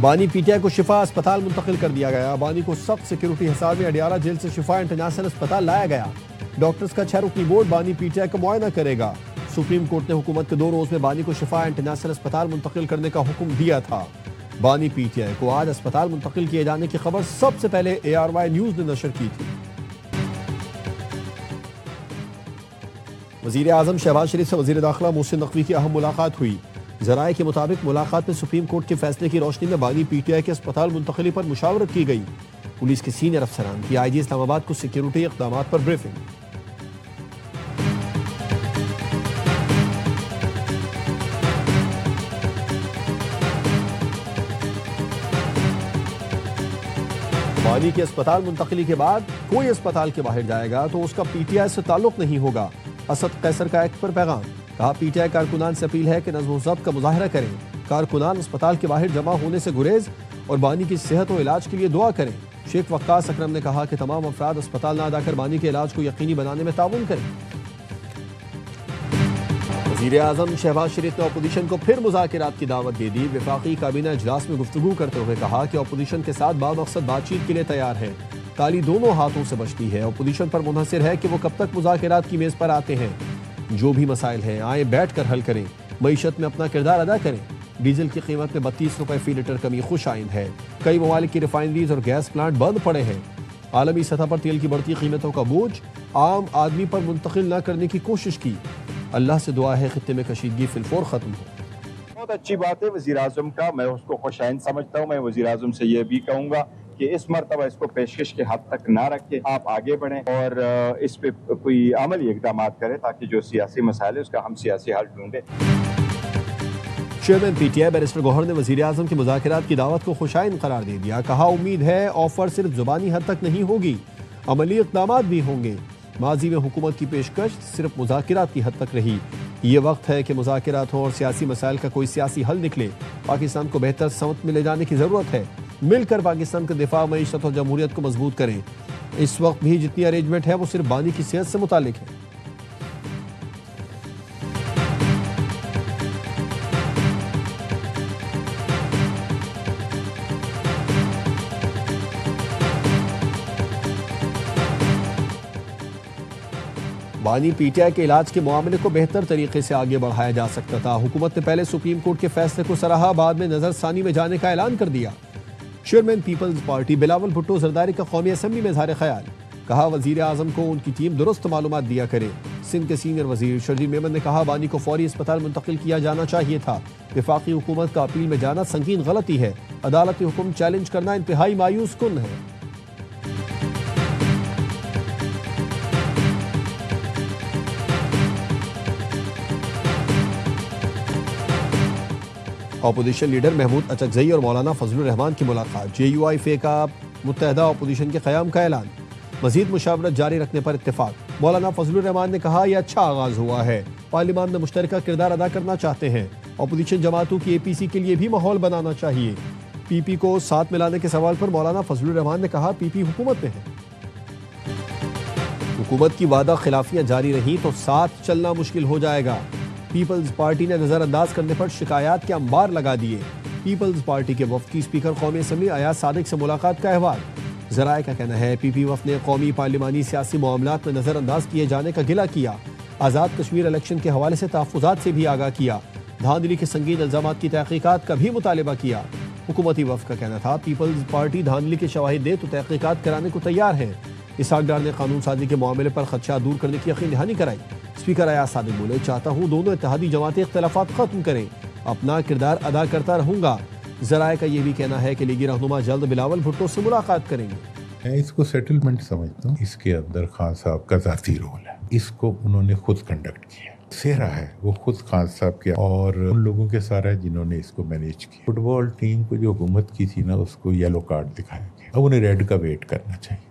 बानी पीटीआई को शिफा अस्पताल मुंतकिल कर दिया गया। बानी को सख्त सिक्योरिटी हिसार में अडियाला जेल से शिफा इंटरनेशनल अस्पताल लाया गया। डॉक्टर्स का 6 रुकनी बोर्ड बानी पीटीआई का मुआयना करेगा। सुप्रीम कोर्ट ने हुकूमत के 2 रोज में बानी को शिफा इंटरनेशनल अस्पताल मुंतकिल करने का हुक्म दिया था। बानी पीटीआई को आज अस्पताल मुंतकिल किए जाने की खबर सबसे पहले ARY न्यूज ने नशर की थी। वजीर आजम शहबाज शरीफ से वजीर दाखिला मोहसिन नकवी की अहम मुलाकात हुई। जराए के मुताबिक मुलाकात में सुप्रीम कोर्ट के फैसले की रोशनी में बानी पीटीआई के अस्पताल मुंतकिली पर मुशावरत की गई। पुलिस के सीनियर अफसरान की IG इस्लामाबाद को सिक्योरिटी इक़दाम पर ब्रीफिंग। बानी के अस्पताल मुंतकिली के बाद कोई अस्पताल के बाहर जाएगा तो उसका पीटीआई से ताल्लुक नहीं होगा। असद कैसर का एक्ट पर पैगाम। कहा पीटीआई कारकुनान से अपील है कि नज़्म व ज़ब्त का मुजाहरा करें। कारकुनान अस्पताल के बाहर जमा होने से गुरेज और बानी की सेहत और इलाज के लिए दुआ करें। शेख वक्कास अकरम ने कहा कि तमाम अफराद अस्पताल ना जाकर बानी के इलाज को यकीनी बनाने में ताउन करें। वज़ीर आज़म शहबाज शरीफ ने अपोजिशन को फिर मुज़ाकिरात की दावत दे दी। वफाकी काबीना इजलास में गुफ्तगू करते हुए कहा कि अपोजिशन के साथ बामकसद बातचीत के लिए तैयार है। ताली दोनों हाथों से बचती है। अपोजिशन पर मुनहसर है कि वो कब तक मुज़ाकिरात की मेज़ पर आते हैं। जो भी मसाइल हैं आए बैठ कर हल करें। मईशत में अपना किरदार अदा करें। डीजल की कीमत में 32 रुपए फी लीटर कमी खुश आइंद है। कई ममालिक की रिफाइनरीज और गैस प्लांट बंद पड़े हैं। आलमी सतह पर तेल की बढ़ती कीमतों का बोझ आम आदमी पर मुंतकिल न करने की कोशिश की। अल्लाह से दुआ है खित्ते में कशीदगी फिलफौर खत्म हो। बहुत अच्छी बात है वज़ीर आज़म का, मैं उसको खुशाइंद समझता हूँ। मैं वज़ीर आज़म से ये भी कहूँगा कि इस मरतबा इसको पेशकश के हद तक ना रखें, आप आगे बढ़ें और इस पे कोई अमली इक़दाम करें ताकि जो सियासी मसाइल है उसका हम सियासी हल ढूंढें। चेयरमैन पीटीआई बैरिस्टर गौहर ने वज़ीर आज़म की मुज़ाकिरात की दावत को खुशाइन करार दे दिया। कहा उम्मीद है ऑफर सिर्फ जुबानी हद तक नहीं होगी, अमली इक़दाम भी होंगे। माजी में हुकूमत की पेशकश सिर्फ मुज़ाकिरात की हद तक रही। ये वक्त है कि मुज़ाकिरात हो और सियासी मसाइल का कोई सियासी हल निकले। पाकिस्तान को बेहतर समत में ले जाने की ज़रूरत है। मिलकर पाकिस्तान का दिफा, मईशत और जमहूरियत को मजबूत करें। इस वक्त भी जितनी अरेंजमेंट है वो सिर्फ बानी की सेहत से मुतालिक है। बानी पीटीआई के इलाज के मामले को बेहतर तरीके से आगे बढ़ाया जा सकता था। हुकूमत ने पहले सुप्रीम कोर्ट के फैसले को सराहा, बाद में नजरसानी में जाने का ऐलान कर दिया। चेयरमैन पीपल्स पार्टी बिलावल भुट्टो जरदारी का कौमी असम्बली में इज़हार ख्याल। कहा वजीर आजम को उनकी टीम दुरुस्त मालूमात दिया करे। सिंध के सीनियर वजीर शर्जील मेमन ने कहा बानी को फौरी अस्पताल मुंतकिल किया जाना चाहिए था। वफाकी हुकूमत का अपील में जाना संगीन गलती है। अदालती हुक्म चैलेंज करना इंतहाई मायूस कुन है। अपोजिशन लीडर महमूद अचकजई और मौलाना फजलुर रहमान की मुलाकात। JUI फे का मुत्तहदा अपोजिशन के क़याम का ऐलान। मजीद मुशावरत जारी रखने पर इत्तेफाक। मौलाना फजलुर रहमान ने कहा यह अच्छा आगाज हुआ है। पार्लियामान में मुश्तरका किरदार अदा करना चाहते हैं। अपोजिशन जमातों की APC के लिए भी माहौल बनाना चाहिए। PP को साथ मिलाने के सवाल पर मौलाना फजलुर रहमान ने कहा PP हुकूमत में है। हुकूमत की वादा खिलाफियां जारी रही तो साथ चलना मुश्किल हो जाएगा। पीपल्स पार्टी ने नजरअंदाज करने पर शिकायत के अंबार लगा दिए। पीपल्स पार्टी के वफ्द की स्पीकर कौमी असम्बली अयाज सादिक से मुलाकात का अहवाल। जराए का कहना है PP वफ्द ने कौमी पार्लिमानी सियासी मामलात में नजरअंदाज किए जाने का गिला किया। आज़ाद कश्मीर इलेक्शन के हवाले से तहफ़्फ़ुज़ात से भी आगाह किया। धांधली के संगीन इल्ज़ामात की तहक़ीक़ात का भी मुतालिबा किया। हुकूमती वफ्द का कहना था पीपल्स पार्टी धांधली के शवाहिद दे तो तहक़ीक़ात कराने को तैयार है। इसहाक़ डार ने कानून साजी के मामले पर खदशा दूर करने की यकीन दहानी कराई। स्पीकर अयाज सादिक बोले चाहता हूँ दोनों इत्तेहादी जमातें इख्तलाफात खत्म करें, अपना किरदार अदा करता रहूंगा। जराए का यह भी कहना है कि लीगी रहनुमा जल्द बिलावल भुट्टो से मुलाकात करेंगे। मैं इसको सेटलमेंट समझता हूँ। इसके अंदर खान साहब का ज़ाती रोल है, इसको उन्होंने खुद कंडक्ट किया। सेहरा है वो खुद खान साहब के और उन लोगों के सारा है जिन्होंने इसको मैनेज किया। फुटबॉल टीम को जो हुकूमत की थी ना उसको येलो कार्ड दिखाया गया, अब उन्हें रेड का वेट करना चाहिए।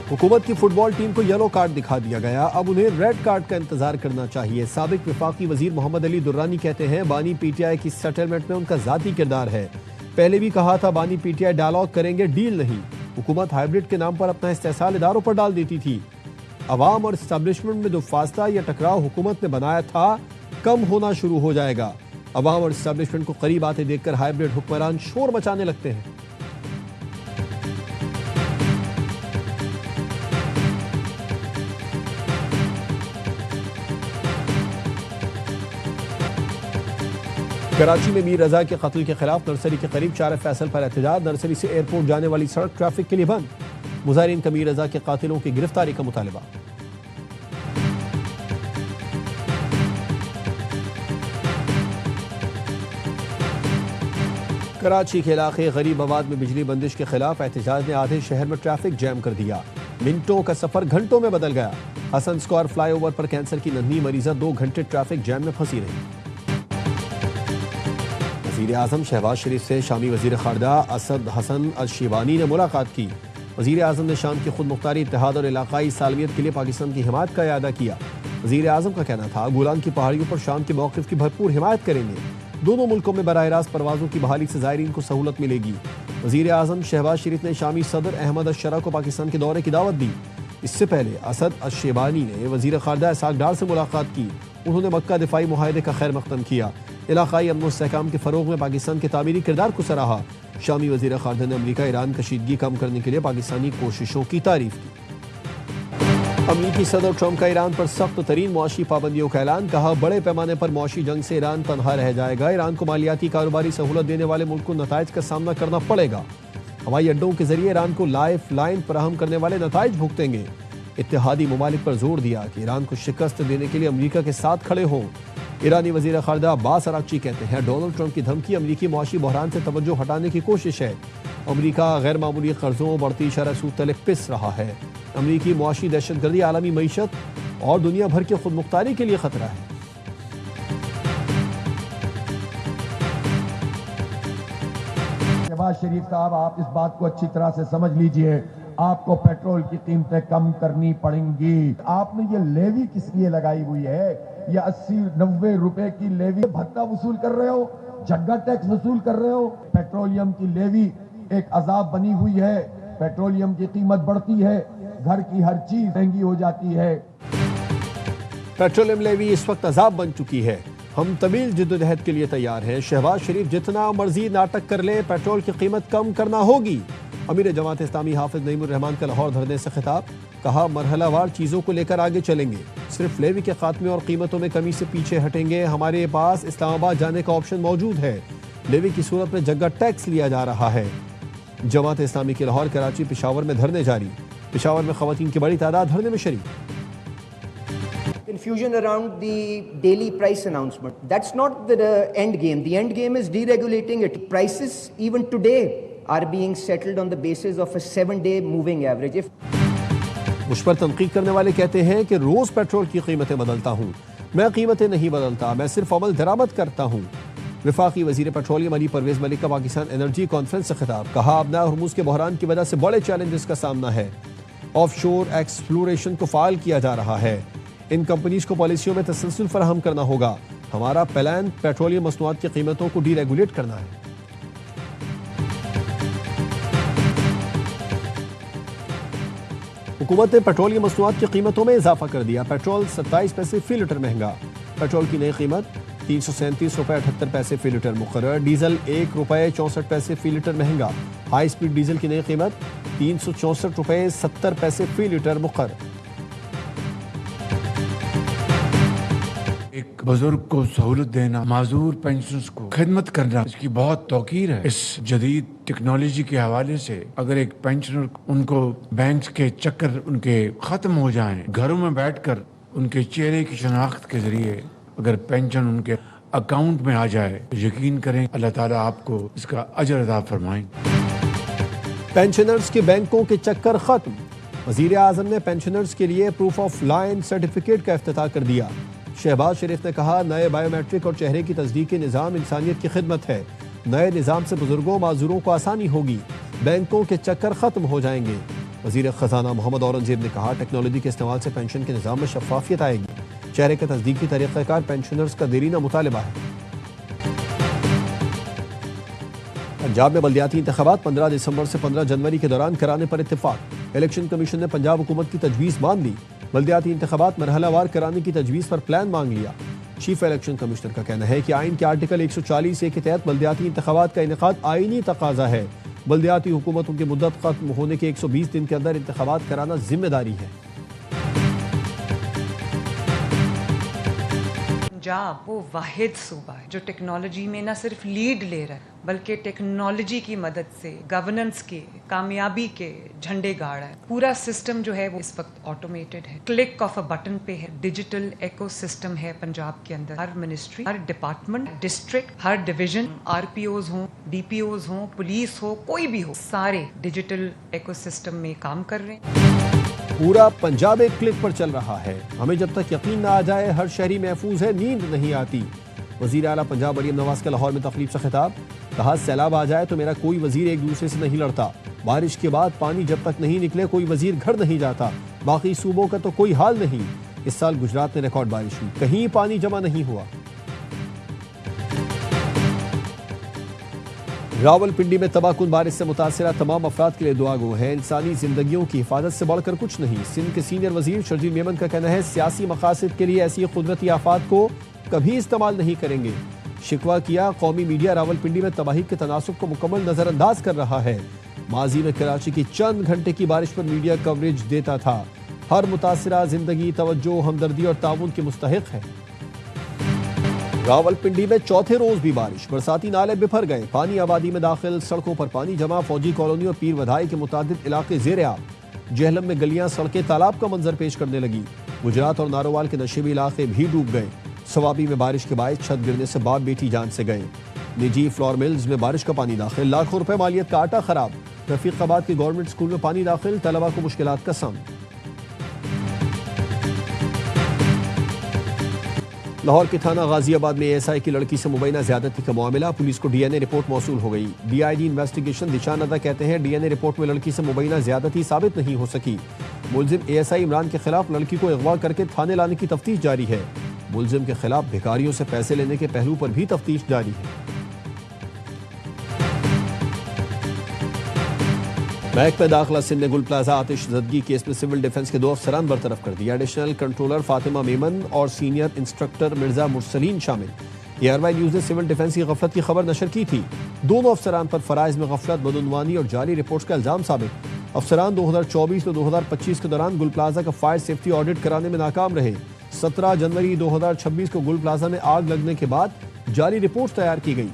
हुकूमत की फुटबॉल टीम को येलो कार्ड दिखा दिया गया, अब उन्हें रेड कार्ड का इंतजार करना चाहिए। साबिक वफाकी वजीर मोहम्मद अली दुर्रानी कहते हैं बानी PTI की सेटलमेंट में उनका जाती किरदार है। पहले भी कहा था बानी PTI डायलॉग करेंगे, डील नहीं। हुकूमत हाइब्रिड के नाम पर अपना इस्तेहसाल इदारों पर डाल देती थी। अवाम और इस्टेब्लिशमेंट में जो फासला या टकराव हुकूमत ने बनाया था कम होना शुरू हो जाएगा। अवाम और इस्टेब्लिशमेंट को करीब आते देखकर हाइब्रिड हुक्मरान शोर मचाने लगते हैं। कराची में मीर रजा के कत्ल के खिलाफ नर्सरी के करीब चार फैसल पर एहतजाज। नर्सरी से एयरपोर्ट जाने वाली सड़क ट्रैफिक के लिए बंद। मुजाहिरीन का मीर रजा के कातिलों की गिरफ्तारी का मुतालबा। कराची के इलाके गरीब आबाद में बिजली बंदिश के खिलाफ एहतजाज ने आधे शहर में ट्रैफिक जैम कर दिया। मिनटों का सफर घंटों में बदल गया। हसन स्क्वायर फ्लाईओवर पर कैंसर की नन्ही मरीजा 2 घंटे ट्रैफिक जैम में फंसी रही। वज़ीर आज़म शहबाज शरीफ से शामी वज़ीर ख़ारजा असद हसन अल-शिबानी ने मुलाकात की। वज़ीर आज़म ने शाम की खुद मुख्तारी, इत्तेहाद और इलाकाई सालमियत के लिए पाकिस्तान की हिमायत का इयादा किया। वज़ीर आज़म का कहना था गोलान की पहाड़ियों पर शाम के मौक़िफ़ की भरपूर हिमायत करेंगे। दोनों मुल्कों में बराह रास्त परवाज़ों की बहाली से ज़ायरीन को सहूलत मिलेगी। वज़ीर आज़म शहबाज शरीफ ने शामी सदर अहमद अशरा को पाकिस्तान के दौरे की दावत दी। इससे पहले असद अल-शिबानी ने वज़ीर ख़ारजा इसहाक़ डार से मुलाकात की। उन्होंने मक्का दिफाई मुआहदे का खैर मक़दम किया। इलाकाई अमन इस्तेहकाम के फ़रोग़ में पाकिस्तान के तामीरी किरदार को सराहा। शामी वज़ीर ख़ारजा ने अमरीका ईरान कशीदगी कम करने के लिए पाकिस्तानी कोशिशों की तारीफ़ की। अमरीकी सदर ट्रंप का ईरान पर सख्त तरीन मुआशी पाबंदियों का ऐलान। कहा बड़े पैमाने पर मुआशी जंग से ईरान तनहा रह जाएगा। ईरान को मालियाती कारोबारी सहूलत देने वाले मुल्क को नताइज का सामना करना पड़ेगा। हवाई अड्डों के जरिए ईरान को लाइफ लाइन फराहम करने वाले नताइज भुगतेंगे। इत्तेहादी ममालिक पर जोर दिया कि ईरान को शिकस्त देने के लिए अमरीका के साथ खड़े हों। ईरानी वज़ीर ख़ारजा अब्बास अराग़ची कहते हैं डोनाल्ड ट्रंप की धमकी अमरीकी मुआशी बहरान से तवज्जो हटाने की कोशिश है। अमरीका गैर मामूली कर्जों, बढ़ती शरह सूद तले पिस रहा है। अमरीकी मुआशी दहशतगर्दी आलमी मईशत और दुनिया भर की खुद मुख्तारी के लिए खतरा है। शहबाज शरीफ साहब, आप इस बात को अच्छी तरह से समझ लीजिए, आपको पेट्रोल की कीमतें कम करनी पड़ेंगी। आपने ये लेवी किस लिए लगाई हुई है? ये 80-90 रुपए की लेवी भत्ता वसूल कर रहे हो, जग्गा टैक्स वसूल कर रहे हो। पेट्रोलियम की लेवी एक अजाब बनी हुई है। पेट्रोलियम की कीमत बढ़ती है, घर की हर चीज महंगी हो जाती है। पेट्रोलियम लेवी इस वक्त अजाब बन चुकी है। हम तवील जिद्दोजहद के लिए तैयार हैं। शहबाज शरीफ जितना मर्जी नाटक कर ले, पेट्रोल की कीमत कम करना होगी। अमीर जमात इस्लामी हाफिज नईमुर रहमान का लाहौर धरने से खिताब। कहा मरहलावार चीज़ों को लेकर आगे चलेंगे, सिर्फ लेवी के खात्मे और कीमतों में कमी से पीछे हटेंगे। हमारे पास इस्लामाबाद जाने का ऑप्शन मौजूद है। लेवी की सूरत में जगह टैक्स लिया जा रहा है। जमात इस्लामी के लाहौर, कराची, पेशावर में धरने जारी। पेशावर में खवातीन की बड़ी तादाद धरने में शरीक। Confusion around the daily price announcement. That's not the end game. The end game is deregulating it. Prices even today are being settled on the basis of a 7-day moving average. मुझ पर तनकीद करने वाले कहते हैं कि रोज petrol की कीमतें बदलता हूँ। मैं कीमतें नहीं बदलता, मैं सिर्फ अमल दरामद करता हूँ। वफाकी वजीर पेट्रोलियम अली परवेज मलिक का पाकिस्तान एनर्जी कॉन्फ्रेंस से खिताब। कहा अब हुर्मुज के बहरान की वजह से बड़े चैलेंजेस का सामना है। ऑफशोर एक्सप्लोरेशन को फाल किया जा रहा है। इन कंपनीज को पॉलिसियों में तसलसल फराहम करना होगा। हमारा प्लान पेट्रोलियम मसनूआत की कीमतों को डीरेगुलेट करना है। हुकूमत ने पेट्रोलियम मसनूआत की कीमतों में इजाफा कर दिया। पेट्रोल 27 पैसे फी लीटर महंगा। पेट्रोल की नई कीमत 337 रुपये 78 पैसे फी लीटर मुकर्रर। डीजल 1 रुपये 64 पैसे फी लीटर महंगा। हाई स्पीड डीजल की नई कीमत 364 रुपये 70 पैसे फी लीटर मुकर्रर। एक बुजुर्ग को सहूलत देना, माजूर पेंशनर्स को खिदमत करना, इसकी बहुत तौकीर है। इस जदीद टेक्नोलॉजी के हवाले से अगर एक पेंशनर उनको बैंक के चक्कर उनके खत्म हो जाएं, घरों में बैठकर उनके चेहरे की शनाख्त के जरिए अगर पेंशन उनके अकाउंट में आ जाए, तो यकीन करें अल्लाह ताला आपको इसका अजर अदा फरमाएंगे। पेंशनर्स के बैंकों के चक्कर खत्म। वजीर आजम ने पेंशनर्स के लिए प्रूफ ऑफ लाइन सर्टिफिकेट का इफ्तिताह कर दिया। शहबाज शरीफ ने कहा नए बायोमेट्रिक और चेहरे की तस्दीकी निज़ाम इंसानियत की खिदमत है। नए निज़ाम से बुजुर्गों माजूरों को आसानी होगी। बैंकों के चक्कर खत्म हो जाएंगे। वजीर खजाना मोहम्मद औरंगजेब ने कहा टेक्नोलॉजी के इस्तेमाल से पेंशन के निज़ाम में शफाफियत आएगी। चेहरे के तस्दीकी तरीक़ाकार पेंशनर्स का देरीना मुतालबा है। पंजाब में बल्दियाती इंतखाबात 15 दिसंबर से 15 जनवरी के दौरान कराने पर इत्तेफाक। इलेक्शन कमीशन ने पंजाब हुकूमत की तजवीज़ मान ली। बल्दियाती इंतखाबात मरहलावार कराने की तजवीज़ पर प्लान मांग लिया। चीफ इलेक्शन कमिश्नर का कहना है कि आइन के आर्टिकल 140A के तहत बल्दियाती इंतखाबात का इनेकाद आईनी तकाजा है। बल्दियाती हुकूमतों की मुद्दत खत्म होने के 120 दिन के अंदर इंतखाबात कराना जिम्मेदारी है। पंजाब वो वाहिद सूबा है जो टेक्नोलॉजी में न सिर्फ लीड ले रहा है बल्कि टेक्नोलॉजी की मदद से गवर्नेंस के कामयाबी के झंडे गाड़ है। पूरा सिस्टम जो है वो इस वक्त ऑटोमेटेड है, क्लिक ऑफ अ बटन पे है। डिजिटल इकोसिस्टम है पंजाब के अंदर। हर मिनिस्ट्री, हर डिपार्टमेंट, डिस्ट्रिक्ट, हर डिवीजन, RPOs हों, DPOs हों, पुलिस हो, कोई भी हो, सारे डिजिटल इकोसिस्टम में काम कर रहे हैं। पूरा पंजाब एक क्लिक पर चल रहा है। हमें जब तक यकीन ना आ जाए हर शहरी महफूज है, नींद नहीं आती। वजीर आला पंजाब मरियम नवाज का लाहौर में तकरीब से खिताब। कहा, सैलाब आ जाए तो मेरा कोई वजीर एक दूसरे से नहीं लड़ता। बारिश के बाद पानी जब तक नहीं निकले कोई वजीर घर नहीं जाता। बाकी सूबों का तो कोई हाल नहीं। इस साल गुजरात में रिकॉर्ड बारिश हुई, कहीं पानी जमा नहीं हुआ। रावलपिंडी में तबाहकुन बारिश से मुतासरा तमाम अफराद के लिए दुआ गो है। इंसानी जिंदगियों की हिफाजत से बढ़कर कुछ नहीं। सिंध के सीनियर वजीर शर्जील मेमन का कहना है, सियासी मकासद के लिए ऐसी कुदरती आफात को कभी इस्तेमाल नहीं करेंगे। शिकवा किया, कौमी मीडिया रावलपिंडी में तबाही के तनासुब को मुकम्मल नजरअंदाज कर रहा है। माजी में कराची की चंद घंटे की बारिश पर मीडिया कवरेज देता था। हर मुतासरा जिंदगी तवज्जो, हमदर्दी और ताउन की मुस्तहिक है। रावलपिंडी में चौथे रोज भी बारिश, बरसाती नाले बिफर गए, पानी आबादी में दाखिल, सड़कों पर पानी जमा। फौजी कॉलोनी और पीर वधाई के मुतादिद इलाके ज़ेर-ए-आब। जहलम में गलियां सड़कें तालाब का मंजर पेश करने लगी। गुजरात और नारोवाल के नशेबी इलाके भी डूब गए। सवाबी में बारिश के बायस छत गिरने से बाप बेटी जान से गए। निजी फ्लोर मिल्स में बारिश का पानी दाखिल, लाखों रुपए मालियत का आटा खराब। रफीकाबाद के गवर्नमेंट स्कूल में पानी दाखिल, तलबा को मुश्किलात का सामना। लाहौर के थाना गाजियाबाद में ASI की लड़की से मुबैना ज्यादती का मामला, पुलिस को DNA रिपोर्ट मौसूल हो गई। DID इन्वेस्टिगेशन दिशा नदा कहते हैं DNA रिपोर्ट में लड़की से मुबैना ज्यादती साबित नहीं हो सकी। मुलजिम ASI इमरान के खिलाफ लड़की को अगवा करके थाने लाने की तफ्तीश जारी है। मुलजिम के खिलाफ भिखारियों से पैसे लेने के पहलू पर भी तफ्तीश जारी है। महकमा दाखिला सिंध ने गुल प्लाजा आतिश ज़दगी केस में सिविल डिफेंस के 2 अफसरान बरतरफ कर दिया। एडिशनल कंट्रोलर फातिमा मेमन और सीनियर इंस्ट्रक्टर मिर्जा मुरसलीन शामिल। ARY न्यूज़ ने सिविल डिफेंस की गफलत की खबर नशर की थी। दोनों अफसरान पर फराइज में गफलत, बदउनवानी और जाली रिपोर्ट्स का इल्जाम साबित। अफसरान 2024 और 2025 के दौरान गुल प्लाजा का फायर सेफ्टी ऑडिट कराने में नाकाम रहे। 17 जनवरी 2026 को गुल प्लाजा में आग लगने के बाद जाली रिपोर्ट तैयार की गई।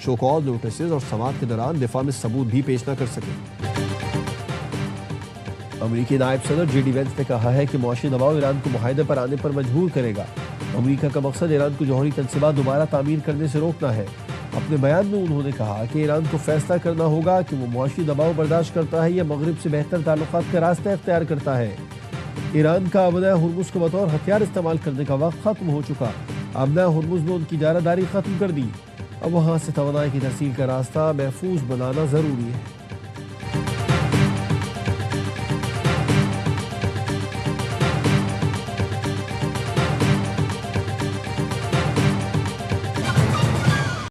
शो कॉज नोटिस और समाअत के दौरान दिफा में सबूत भी पेश न कर सके। अमरीकी नायब सदर JD वेंस ने कहा है कि मुआशी दबाव ईरान को मुआहदे पर आने पर मजबूर करेगा। अमरीका का मकसद ईरान को जौहरी तनसीबात दोबारा तामीर करने से रोकना है। अपने बयान में उन्होंने कहा कि ईरान को फैसला करना होगा कि वो मुआशी दबाव बर्दाश्त करता है या मगरिब से बेहतर ताल्लुकात का रास्ता इख्तियार करता है। ईरान का अबना हुर्मुज को बतौर हथियार इस्तेमाल करने का वक्त खत्म हो चुका। अबना हुर्मुज में उनकी जारादारी खत्म कर दी। अब वहाँ से तवानाई की तहसील का रास्ता महफूज बनाना जरूरी है।